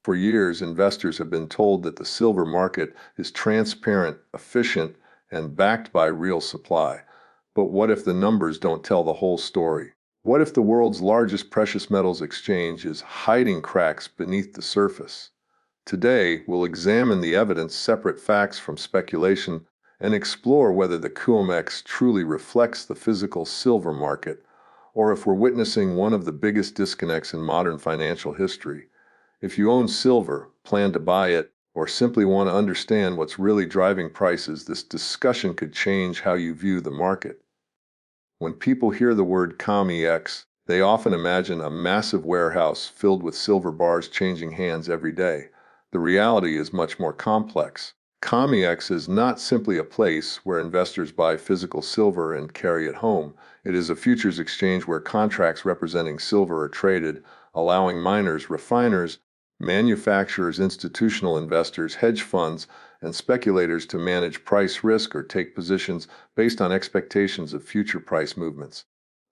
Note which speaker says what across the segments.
Speaker 1: For years, investors have been told that the silver market is transparent, efficient, and backed by real supply. But what if the numbers don't tell the whole story? What if the world's largest precious metals exchange is hiding cracks beneath the surface? Today, we'll examine the evidence, separate facts from speculation, and explore whether the COMEX truly reflects the physical silver market, or if we're witnessing one of the biggest disconnects in modern financial history. If you own silver, plan to buy it, or simply want to understand what's really driving prices, this discussion could change how you view the market. When people hear the word COMEX, they often imagine a massive warehouse filled with silver bars changing hands every day. The reality is much more complex. COMEX is not simply a place where investors buy physical silver and carry it home. It is a futures exchange where contracts representing silver are traded, allowing miners, refiners, manufacturers, institutional investors, hedge funds, and speculators to manage price risk or take positions based on expectations of future price movements.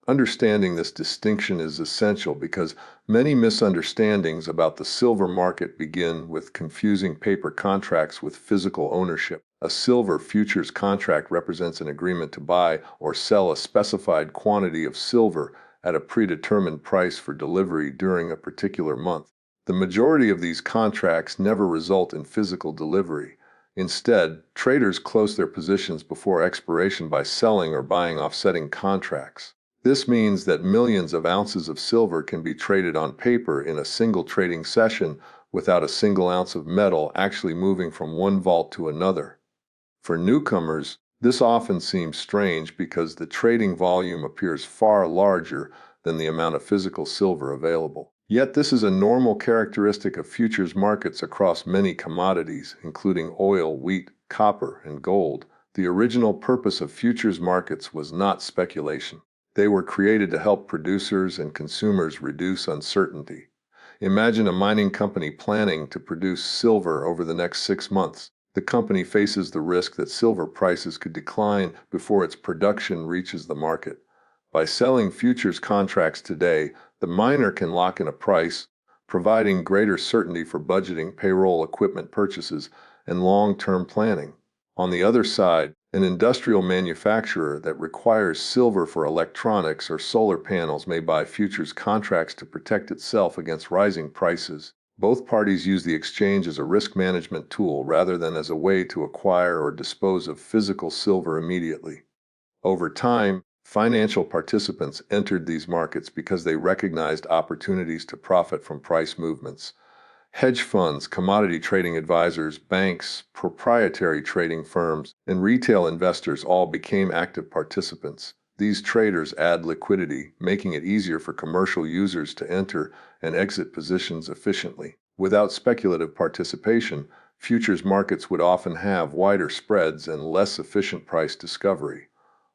Speaker 1: Understanding this distinction is essential because many misunderstandings about the silver market begin with confusing paper contracts with physical ownership. A silver futures contract represents an agreement to buy or sell a specified quantity of silver at a predetermined price for delivery during a particular month. The majority of these contracts never result in physical delivery. Instead, traders close their positions before expiration by selling or buying offsetting contracts. This means that millions of ounces of silver can be traded on paper in a single trading session without a single ounce of metal actually moving from one vault to another. For newcomers, this often seems strange because the trading volume appears far larger than the amount of physical silver available. Yet this is a normal characteristic of futures markets across many commodities, including oil, wheat, copper, and gold. The original purpose of futures markets was not speculation. They were created to help producers and consumers reduce uncertainty. Imagine a mining company planning to produce silver over the next 6 months. The company faces the risk that silver prices could decline before its production reaches the market. By selling futures contracts today, the miner can lock in a price, providing greater certainty for budgeting, payroll, equipment purchases, and long-term planning. On the other side, an industrial manufacturer that requires silver for electronics or solar panels may buy futures contracts to protect itself against rising prices. Both parties use the exchange as a risk management tool rather than as a way to acquire or dispose of physical silver immediately. Over time, financial participants entered these markets because they recognized opportunities to profit from price movements. Hedge funds, commodity trading advisors, banks, proprietary trading firms, and retail investors all became active participants. These traders add liquidity, making it easier for commercial users to enter and exit positions efficiently. Without speculative participation, futures markets would often have wider spreads and less efficient price discovery.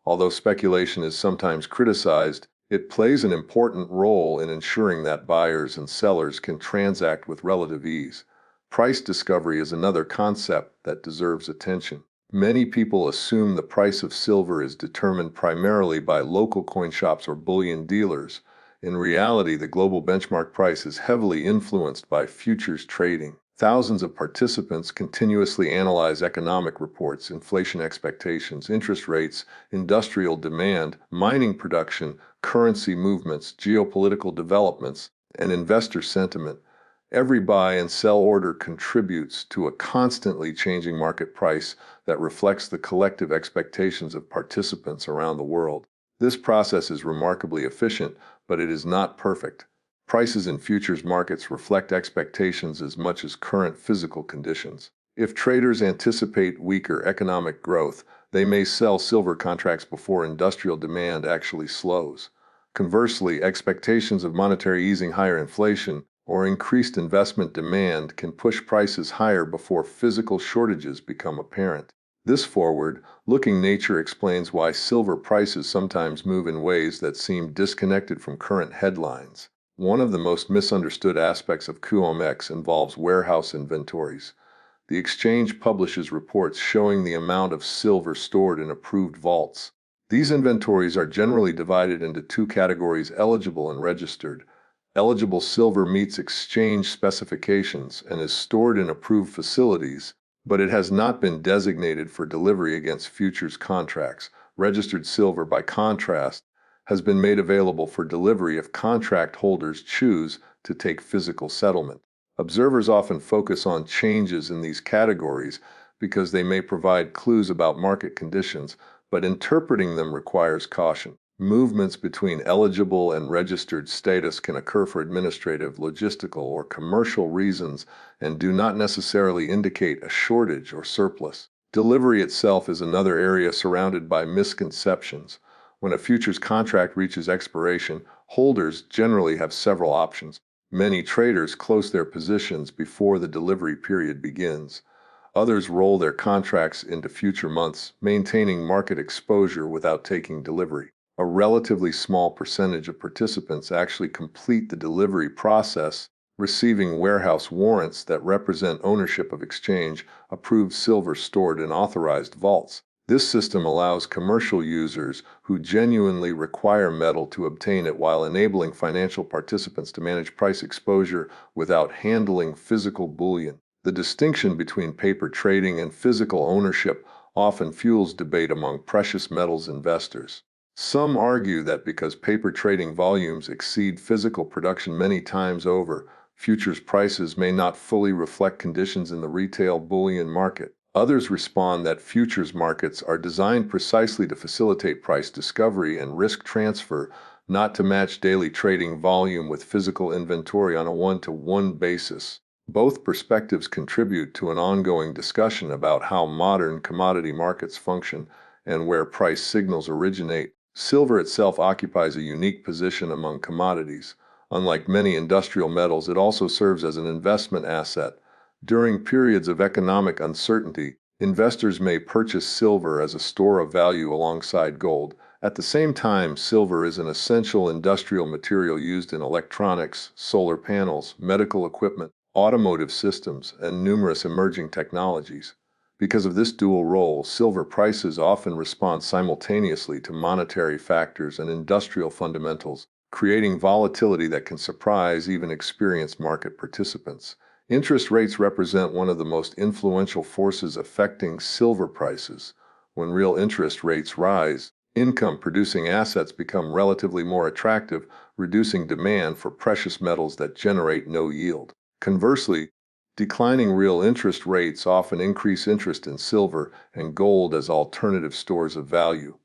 Speaker 1: Although speculation is sometimes criticized, it plays an important role in ensuring that buyers and sellers can transact with relative ease. Price discovery is another concept that deserves attention. Many people assume the price of silver is determined primarily by local coin shops or bullion dealers. In reality, the global benchmark price is heavily influenced by futures trading. Thousands of participants continuously analyze economic reports, inflation expectations, interest rates, industrial demand, mining production, currency movements, geopolitical developments, and investor sentiment. Every buy and sell order contributes to a constantly changing market price that reflects the collective expectations of participants around the world. This process is remarkably efficient, but it is not perfect. Prices in futures markets reflect expectations as much as current physical conditions. If traders anticipate weaker economic growth, they may sell silver contracts before industrial demand actually slows. Conversely, expectations of monetary easing, higher inflation, or increased investment demand can push prices higher before physical shortages become apparent. This forward-looking nature explains why silver prices sometimes move in ways that seem disconnected from current headlines. One of the most misunderstood aspects of COMEX involves warehouse inventories. The exchange publishes reports showing the amount of silver stored in approved vaults. These inventories are generally divided into two categories: eligible and registered. Eligible silver meets exchange specifications and is stored in approved facilities, but it has not been designated for delivery against futures contracts. Registered silver, by contrast, has been made available for delivery if contract holders choose to take physical settlement. Observers often focus on changes in these categories because they may provide clues about market conditions, but interpreting them requires caution. Movements between eligible and registered status can occur for administrative, logistical, or commercial reasons and do not necessarily indicate a shortage or surplus. Delivery itself is another area surrounded by misconceptions. When a futures contract reaches expiration, holders generally have several options. Many traders close their positions before the delivery period begins. Others roll their contracts into future months, maintaining market exposure without taking delivery. A relatively small percentage of participants actually complete the delivery process, receiving warehouse warrants that represent ownership of exchange-approved silver stored in authorized vaults. This system allows commercial users who genuinely require metal to obtain it while enabling financial participants to manage price exposure without handling physical bullion. The distinction between paper trading and physical ownership often fuels debate among precious metals investors. Some argue that because paper trading volumes exceed physical production many times over, futures prices may not fully reflect conditions in the retail bullion market. Others respond that futures markets are designed precisely to facilitate price discovery and risk transfer, not to match daily trading volume with physical inventory on a one-to-one basis. Both perspectives contribute to an ongoing discussion about how modern commodity markets function and where price signals originate. Silver itself occupies a unique position among commodities. Unlike many industrial metals, it also serves as an investment asset. During periods of economic uncertainty, investors may purchase silver as a store of value alongside gold. At the same time, silver is an essential industrial material used in electronics, solar panels, medical equipment, automotive systems, and numerous emerging technologies. Because of this dual role, silver prices often respond simultaneously to monetary factors and industrial fundamentals, creating volatility that can surprise even experienced market participants. Interest rates represent one of the most influential forces affecting silver prices. When real interest rates rise, income-producing assets become relatively more attractive, reducing demand for precious metals that generate no yield. Conversely, declining real interest rates often increase interest in silver and gold as alternative stores of value.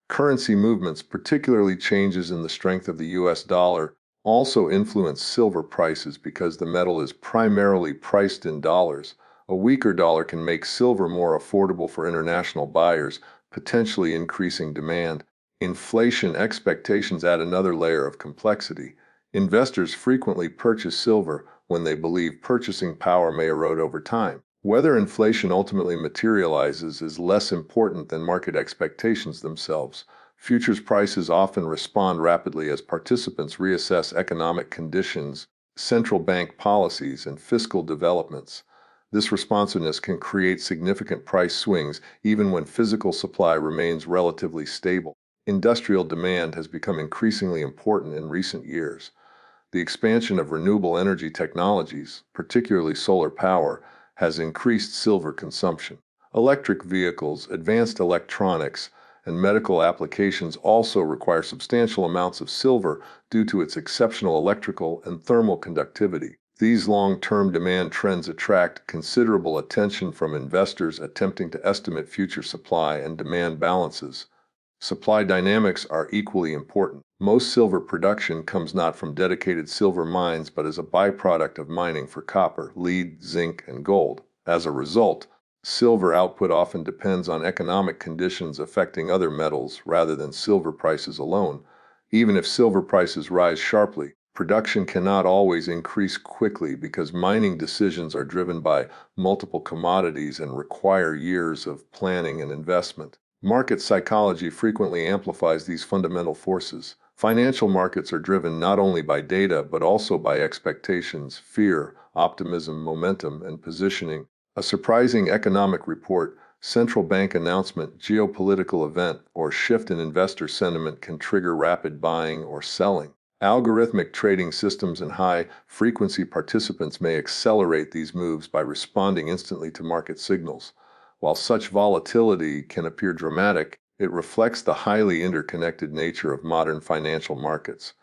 Speaker 1: Currency movements, particularly changes in the strength of the US dollar, also influence silver prices because the metal is primarily priced in dollars. A weaker dollar can make silver more affordable for international buyers, potentially increasing demand. Inflation expectations add another layer of complexity. Investors frequently purchase silver when they believe purchasing power may erode over time. Whether inflation ultimately materializes is less important than market expectations themselves. Futures prices often respond rapidly as participants reassess economic conditions, central bank policies, and fiscal developments. This responsiveness can create significant price swings even when physical supply remains relatively stable. Industrial demand has become increasingly important in recent years. The expansion of renewable energy technologies, particularly solar power, has increased silver consumption. Electric vehicles, advanced electronics, and medical applications also require substantial amounts of silver due to its exceptional electrical and thermal conductivity. These long-term demand trends attract considerable attention from investors attempting to estimate future supply and demand balances. Supply dynamics are equally important. Most silver production comes not from dedicated silver mines but as a byproduct of mining for copper, lead, zinc, and gold. As a result, silver output often depends on economic conditions affecting other metals rather than silver prices alone. Even if silver prices rise sharply, production cannot always increase quickly because mining decisions are driven by multiple commodities and require years of planning and investment. Market psychology frequently amplifies these fundamental forces. Financial markets are driven not only by data but also by expectations, fear, optimism, momentum, and positioning. A surprising economic report, central bank announcement, geopolitical event, or shift in investor sentiment can trigger rapid buying or selling. Algorithmic trading systems and high-frequency participants may accelerate these moves by responding instantly to market signals. While such volatility can appear dramatic, it reflects the highly interconnected nature of modern financial markets.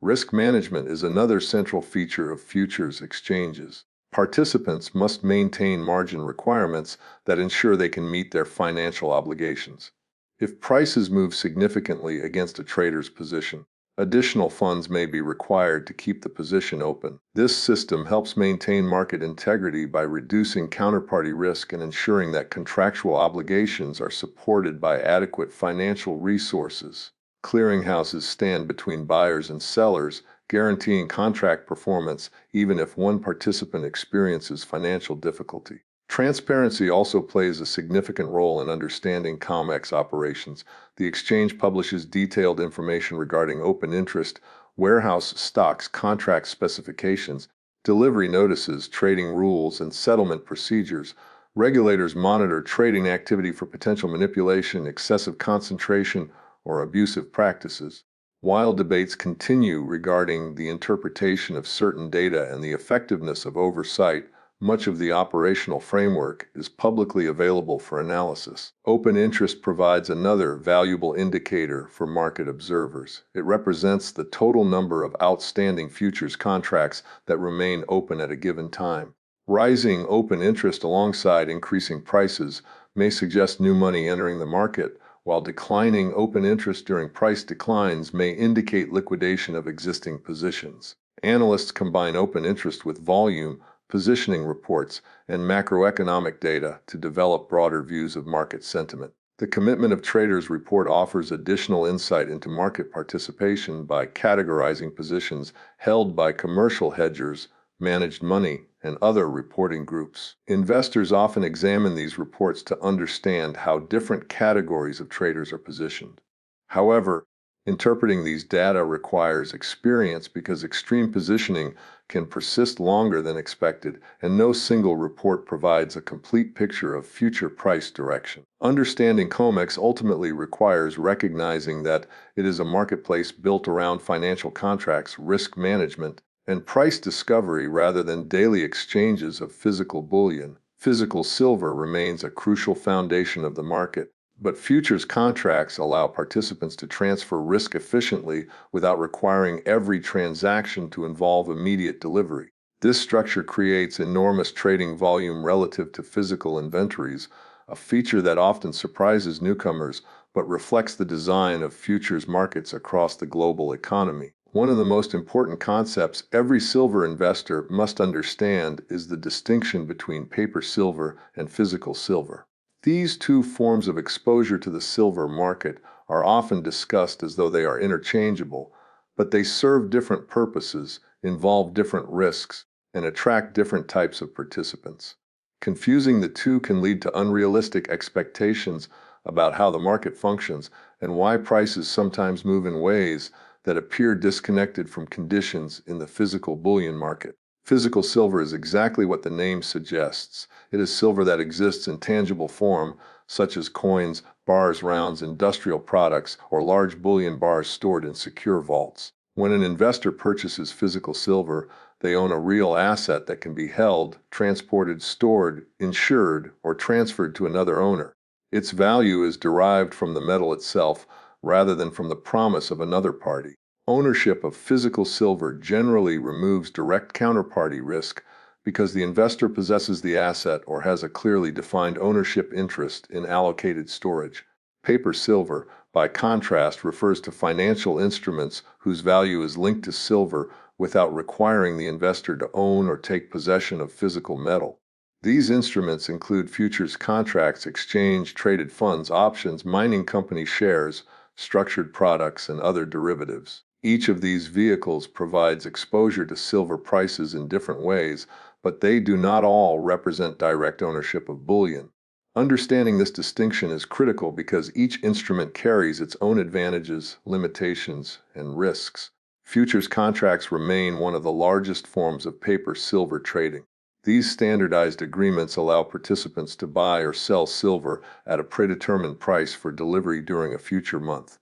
Speaker 1: Risk management is another central feature of futures exchanges. Participants must maintain margin requirements that ensure they can meet their financial obligations. If prices move significantly against a trader's position, additional funds may be required to keep the position open. This system helps maintain market integrity by reducing counterparty risk and ensuring that contractual obligations are supported by adequate financial resources. Clearinghouses stand between buyers and sellers, guaranteeing contract performance even if one participant experiences financial difficulty. Transparency also plays a significant role in understanding COMEX operations. The exchange publishes detailed information regarding open interest, warehouse stocks, contract specifications, delivery notices, trading rules, and settlement procedures. Regulators monitor trading activity for potential manipulation, excessive concentration, or abusive practices. While debates continue regarding the interpretation of certain data and the effectiveness of oversight, much of the operational framework is publicly available for analysis. Open interest provides another valuable indicator for market observers. It represents the total number of outstanding futures contracts that remain open at a given time. Rising open interest alongside increasing prices may suggest new money entering the market, while declining open interest during price declines may indicate liquidation of existing positions. Analysts combine open interest with volume, positioning reports, and macroeconomic data to develop broader views of market sentiment. The Commitment of Traders report offers additional insight into market participation by categorizing positions held by commercial hedgers, managed money, and other reporting groups. Investors often examine these reports to understand how different categories of traders are positioned. However, interpreting these data requires experience because extreme positioning can persist longer than expected, and no single report provides a complete picture of future price direction. Understanding COMEX ultimately requires recognizing that it is a marketplace built around financial contracts, risk management, and price discovery rather than daily exchanges of physical bullion. Physical silver remains a crucial foundation of the market, but futures contracts allow participants to transfer risk efficiently without requiring every transaction to involve immediate delivery. This structure creates enormous trading volume relative to physical inventories, a feature that often surprises newcomers but reflects the design of futures markets across the global economy. One of the most important concepts every silver investor must understand is the distinction between paper silver and physical silver. These two forms of exposure to the silver market are often discussed as though they are interchangeable, but they serve different purposes, involve different risks, and attract different types of participants. Confusing the two can lead to unrealistic expectations about how the market functions and why prices sometimes move in ways that appear disconnected from conditions in the physical bullion market. Physical silver is exactly what the name suggests. It is silver that exists in tangible form, such as coins, bars, rounds, industrial products, or large bullion bars stored in secure vaults. When an investor purchases physical silver, they own a real asset that can be held, transported, stored, insured, or transferred to another owner. Its value is derived from the metal itself, rather than from the promise of another party. Ownership of physical silver generally removes direct counterparty risk because the investor possesses the asset or has a clearly defined ownership interest in allocated storage. Paper silver, by contrast, refers to financial instruments whose value is linked to silver without requiring the investor to own or take possession of physical metal. These instruments include futures contracts, exchange-traded funds, options, mining company shares, structured products, and other derivatives. Each of these vehicles provides exposure to silver prices in different ways, but they do not all represent direct ownership of bullion. Understanding this distinction is critical because each instrument carries its own advantages, limitations, and risks. Futures contracts remain one of the largest forms of paper silver trading. These standardized agreements allow participants to buy or sell silver at a predetermined price for delivery during a future month.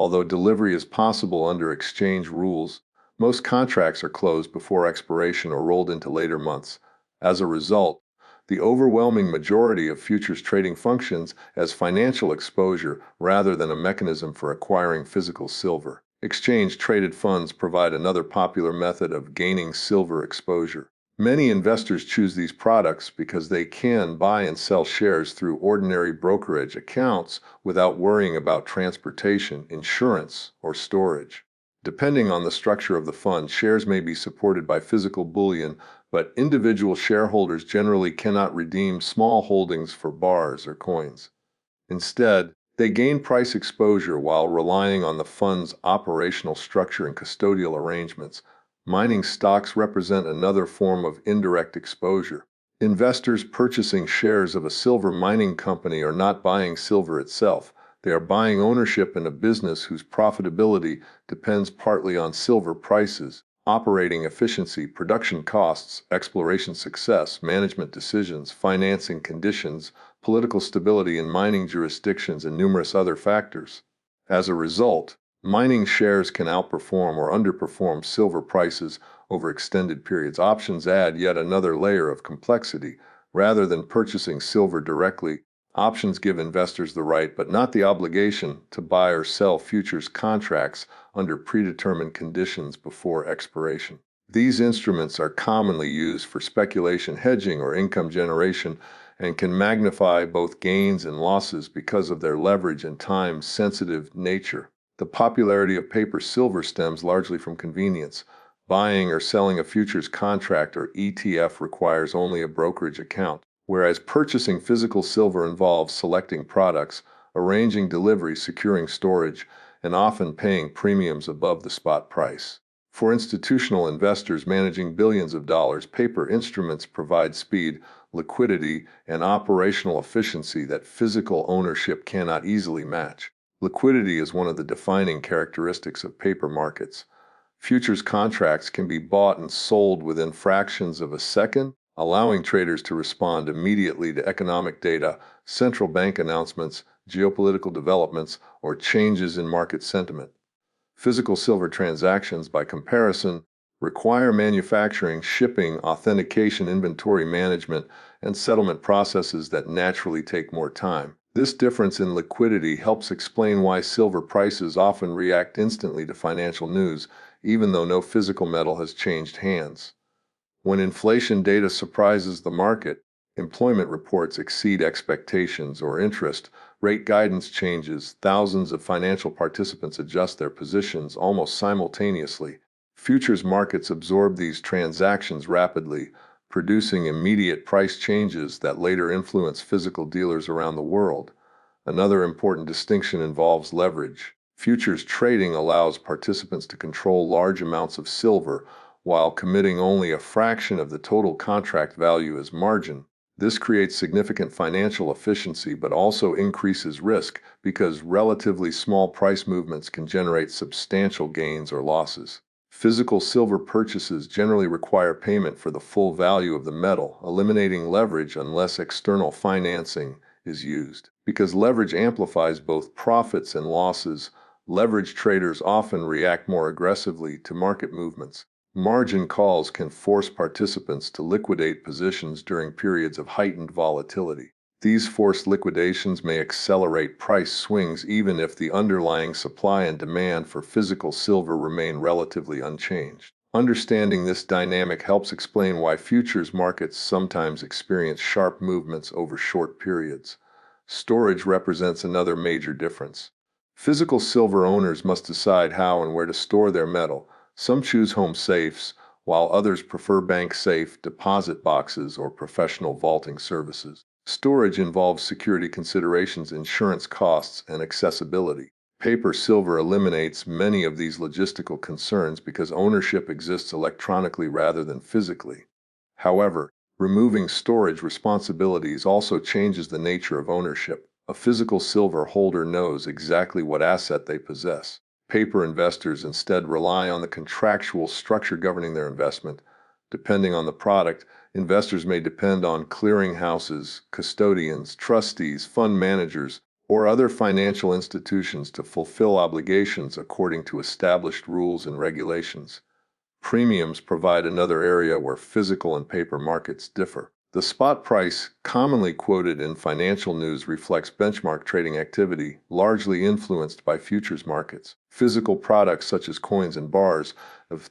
Speaker 1: Although delivery is possible under exchange rules, most contracts are closed before expiration or rolled into later months. As a result, the overwhelming majority of futures trading functions as financial exposure rather than a mechanism for acquiring physical silver. Exchange-traded funds provide another popular method of gaining silver exposure. Many investors choose these products because they can buy and sell shares through ordinary brokerage accounts without worrying about transportation, insurance, or storage. Depending on the structure of the fund, shares may be supported by physical bullion, but individual shareholders generally cannot redeem small holdings for bars or coins. Instead, they gain price exposure while relying on the fund's operational structure and custodial arrangements. Mining stocks represent another form of indirect exposure. Investors purchasing shares of a silver mining company are not buying silver itself. They are buying ownership in a business whose profitability depends partly on silver prices, operating efficiency, production costs, exploration success, management decisions, financing conditions, political stability in mining jurisdictions, and numerous other factors. As a result, mining shares can outperform or underperform silver prices over extended periods. Options add yet another layer of complexity. Rather than purchasing silver directly, options give investors the right but not the obligation to buy or sell futures contracts under predetermined conditions before expiration. These instruments are commonly used for speculation, hedging, or income generation and can magnify both gains and losses because of their leverage and time-sensitive nature. The popularity of paper silver stems largely from convenience. Buying or selling a futures contract or ETF requires only a brokerage account, whereas purchasing physical silver involves selecting products, arranging delivery, securing storage, and often paying premiums above the spot price. For institutional investors managing billions of dollars, paper instruments provide speed, liquidity, and operational efficiency that physical ownership cannot easily match. Liquidity is one of the defining characteristics of paper markets. Futures contracts can be bought and sold within fractions of a second, allowing traders to respond immediately to economic data, central bank announcements, geopolitical developments, or changes in market sentiment. Physical silver transactions, by comparison, require manufacturing, shipping, authentication, inventory management, and settlement processes that naturally take more time. This difference in liquidity helps explain why silver prices often react instantly to financial news, even though no physical metal has changed hands. When inflation data surprises the market, employment reports exceed expectations, or interest rate guidance changes, thousands of financial participants adjust their positions almost simultaneously. Futures markets absorb these transactions rapidly, producing immediate price changes that later influence physical dealers around the world. Another important distinction involves leverage. Futures trading allows participants to control large amounts of silver while committing only a fraction of the total contract value as margin. This creates significant financial efficiency but also increases risk because relatively small price movements can generate substantial gains or losses. Physical silver purchases generally require payment for the full value of the metal, eliminating leverage unless external financing is used. Because leverage amplifies both profits and losses, leverage traders often react more aggressively to market movements. Margin calls can force participants to liquidate positions during periods of heightened volatility. These forced liquidations may accelerate price swings even if the underlying supply and demand for physical silver remain relatively unchanged. Understanding this dynamic helps explain why futures markets sometimes experience sharp movements over short periods. Storage represents another major difference. Physical silver owners must decide how and where to store their metal. Some choose home safes, while others prefer bank safe, deposit boxes, or professional vaulting services. Storage involves security considerations, insurance costs, and accessibility. Paper silver eliminates many of these logistical concerns because ownership exists electronically rather than physically. However, removing storage responsibilities also changes the nature of ownership. A physical silver holder knows exactly what asset they possess. Paper investors instead rely on the contractual structure governing their investment. Depending on the product, investors may depend on clearinghouses, custodians, trustees, fund managers, or other financial institutions to fulfill obligations according to established rules and regulations. Premiums provide another area where physical and paper markets differ. The spot price, commonly quoted in financial news, reflects benchmark trading activity, largely influenced by futures markets. Physical products such as coins and bars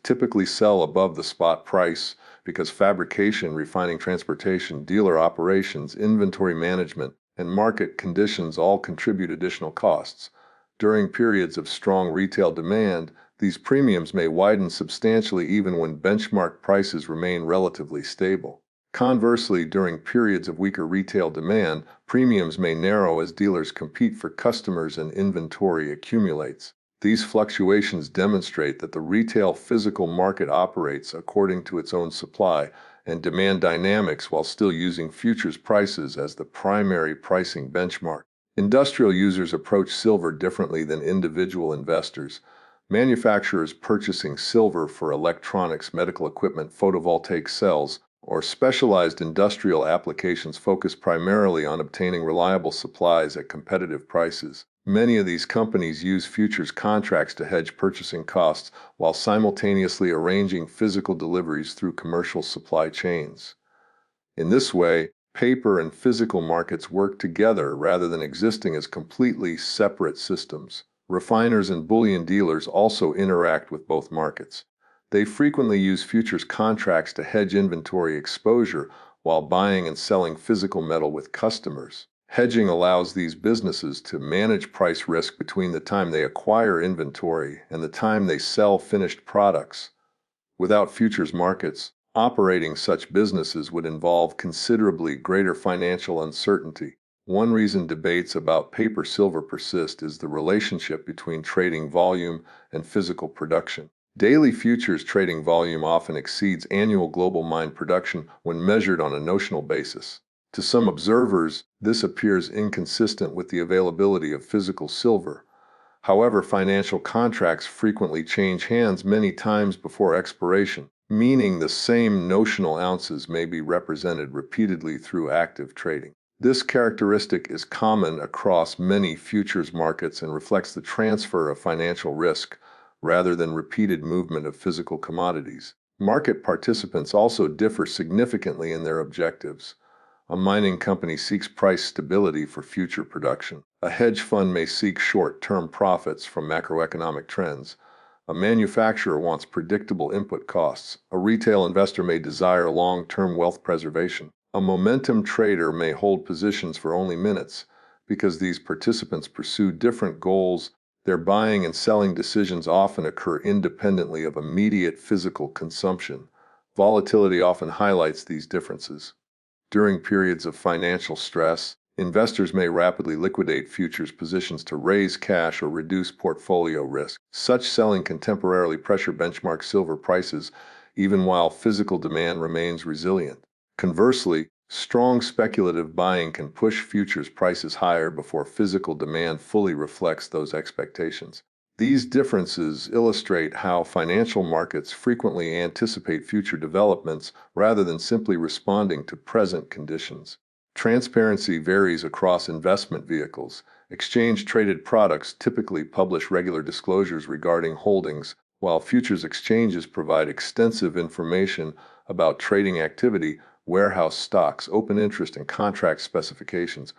Speaker 1: typically sell above the spot price because fabrication, refining, transportation, dealer operations, inventory management, and market conditions all contribute additional costs. During periods of strong retail demand, these premiums may widen substantially even when benchmark prices remain relatively stable. Conversely, during periods of weaker retail demand, premiums may narrow as dealers compete for customers and inventory accumulates. These fluctuations demonstrate that the retail physical market operates according to its own supply and demand dynamics while still using futures prices as the primary pricing benchmark. Industrial users approach silver differently than individual investors. Manufacturers purchasing silver for electronics, medical equipment, photovoltaic cells, or specialized industrial applications focus primarily on obtaining reliable supplies at competitive prices. Many of these companies use futures contracts to hedge purchasing costs while simultaneously arranging physical deliveries through commercial supply chains. In this way, paper and physical markets work together rather than existing as completely separate systems. Refiners and bullion dealers also interact with both markets. They frequently use futures contracts to hedge inventory exposure while buying and selling physical metal with customers. Hedging allows these businesses to manage price risk between the time they acquire inventory and the time they sell finished products. Without futures markets, operating such businesses would involve considerably greater financial uncertainty. One reason debates about paper silver persist is the relationship between trading volume and physical production. Daily futures trading volume often exceeds annual global mine production when measured on a notional basis. To some observers, this appears inconsistent with the availability of physical silver. However, financial contracts frequently change hands many times before expiration, meaning the same notional ounces may be represented repeatedly through active trading. This characteristic is common across many futures markets and reflects the transfer of financial risk rather than repeated movement of physical commodities. Market participants also differ significantly in their objectives. A mining company seeks price stability for future production. A hedge fund may seek short-term profits from macroeconomic trends. A manufacturer wants predictable input costs. A retail investor may desire long-term wealth preservation. A momentum trader may hold positions for only minutes. Because these participants pursue different goals, their buying and selling decisions often occur independently of immediate physical consumption. Volatility often highlights these differences. During periods of financial stress, investors may rapidly liquidate futures positions to raise cash or reduce portfolio risk. Such selling can temporarily pressure benchmark silver prices, even while physical demand remains resilient. Conversely, strong speculative buying can push futures prices higher before physical demand fully reflects those expectations. These differences illustrate how financial markets frequently anticipate future developments rather than simply responding to present conditions. Transparency varies across investment vehicles. Exchange-traded products typically publish regular disclosures regarding holdings, while futures exchanges provide extensive information about trading activity, warehouse stocks, open interest, and contract specifications.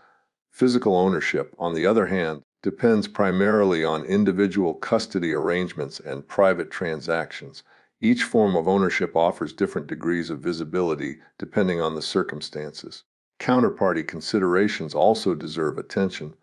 Speaker 1: Physical ownership, on the other hand, depends primarily on individual custody arrangements and private transactions. Each form of ownership offers different degrees of visibility depending on the circumstances. Counterparty considerations also deserve attention.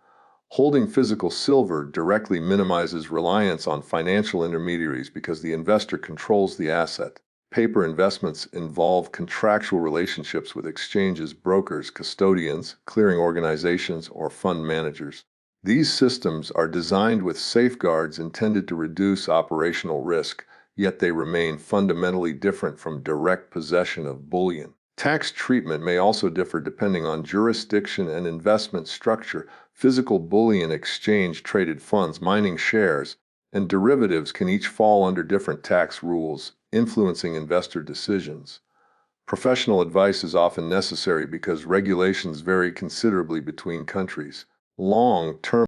Speaker 1: Holding physical silver directly minimizes reliance on financial intermediaries because the investor controls the asset. Paper investments involve contractual relationships with exchanges, brokers, custodians, clearing organizations, or fund managers. These systems are designed with safeguards intended to reduce operational risk, yet they remain fundamentally different from direct possession of bullion. Tax treatment may also differ depending on jurisdiction and investment structure. Physical bullion exchange-traded funds, mining shares, and derivatives can each fall under different tax rules, influencing investor decisions. Professional advice is often necessary because regulations vary considerably between countries. long-term